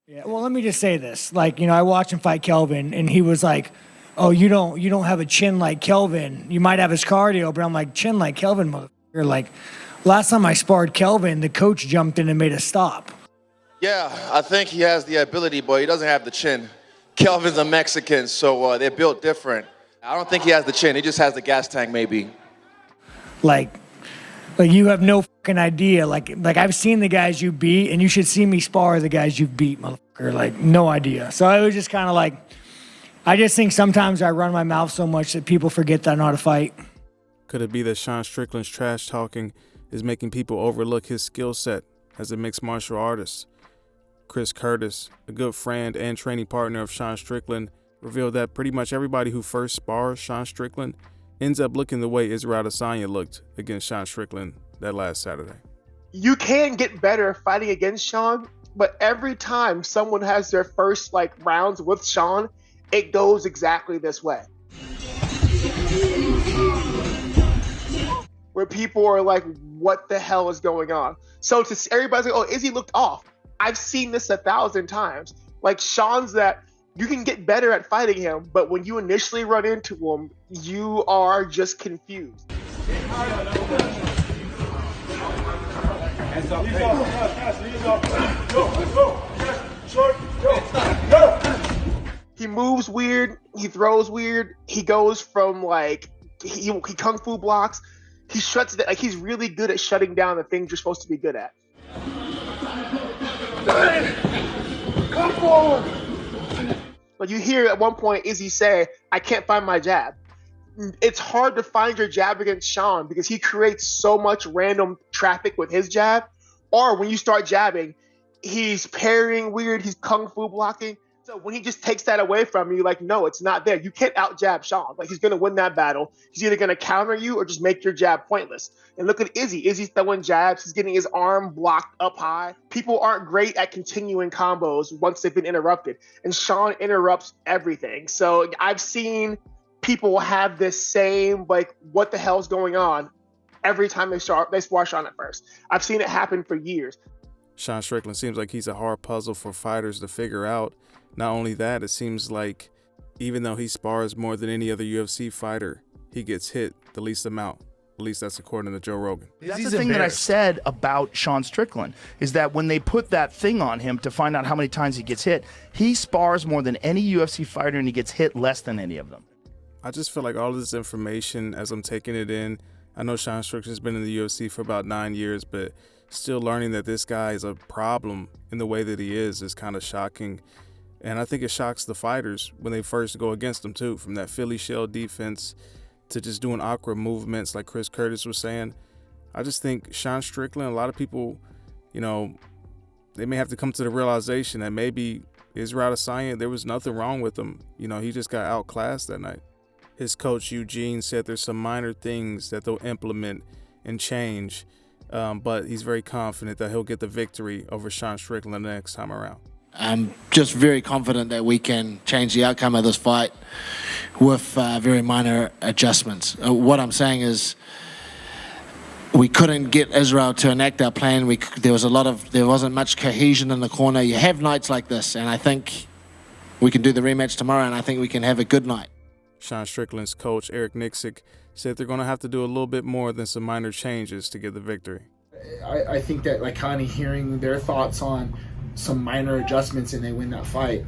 Yeah, well, let me just say this. Like, I watched him fight Kelvin, and he was like, "Oh, you don't have a chin like Kelvin. You might have his cardio, but I'm like, chin like Kelvin, motherfucker." Like, last time I sparred Kelvin, the coach jumped in and made a stop. Yeah, I think he has the ability, but he doesn't have the chin. Kelvin's a Mexican, so they're built different. I don't think he has the chin. He just has the gas tank, maybe. Like you have no fucking idea. Like I've seen the guys you beat, and you should see me spar the guys you've beat, motherfucker. Like, no idea. So I was just kind of like, I just think sometimes I run my mouth so much that people forget that I know how to fight. Could it be that Sean Strickland's trash talking is making people overlook his skill set as a mixed martial artist? Chris Curtis, a good friend and training partner of Sean Strickland, revealed that pretty much everybody who first spars Sean Strickland ends up looking the way Israel Adesanya looked against Sean Strickland that last Saturday. You can get better fighting against Sean, but every time someone has their first rounds with Sean, it goes exactly this way. Where people are like, what the hell is going on? So everybody's like, oh, Izzy looked off. I've seen this 1,000 times. Like, Sean's that you can get better at fighting him, but when you initially run into him, you are just confused. He moves weird. He throws weird. He goes from he kung fu blocks. He shuts it. He's really good at shutting down the things you're supposed to be good at. Come forward. But you hear at one point Izzy say, "I can't find my jab." It's hard to find your jab against Sean because he creates so much random traffic with his jab. Or when you start jabbing, he's parrying weird. He's kung fu blocking. So when he just takes that away from you, no, it's not there. You can't out jab Sean. He's going to win that battle. He's either going to counter you or just make your jab pointless. And look at Izzy. Izzy's throwing jabs. He's getting his arm blocked up high. People aren't great at continuing combos once they've been interrupted. And Sean interrupts everything. So I've seen people have this same, what the hell's going on every time they spar Sean at first. I've seen it happen for years. Sean Strickland seems like he's a hard puzzle for fighters to figure out. Not only that, it seems like even though he spars more than any other UFC fighter, he gets hit the least amount. At least that's according to Joe Rogan. That's the thing that I said about Sean Strickland, is that when they put that thing on him to find out how many times he gets hit, he spars more than any UFC fighter and he gets hit less than any of them. I just feel like all of this information, as I'm taking it in, I know Sean Strickland's been in the UFC for about 9 years, but still learning that this guy is a problem in the way that he is kind of shocking. And I think it shocks the fighters when they first go against him too, from that Philly shell defense to just doing awkward movements like Chris Curtis was saying. I just think Sean Strickland, a lot of people, they may have to come to the realization that maybe Israel Adesanya, there was nothing wrong with him. He just got outclassed that night. His coach, Eugene, said there's some minor things that they'll implement and change, but he's very confident that he'll get the victory over Sean Strickland the next time around. I'm just very confident that we can change the outcome of this fight with very minor adjustments. What I'm saying is we couldn't get Israel to enact our plan. There wasn't much cohesion in the corner. You have nights like this, and I think we can do the rematch tomorrow, and I think we can have a good night. Sean Strickland's coach, Eric Nixick, said they're going to have to do a little bit more than some minor changes to get the victory. I think that kind of hearing their thoughts on some minor adjustments and they win that fight,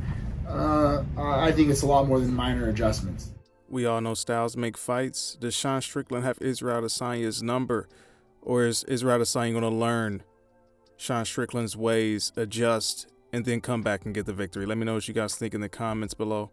I think it's a lot more than minor adjustments. We all know styles make fights. Does Sean Strickland have Israel Adesanya's number, or is Israel Adesanya going to learn Sean Strickland's ways, adjust, and then come back and get the victory? Let me know what you guys think in the comments below.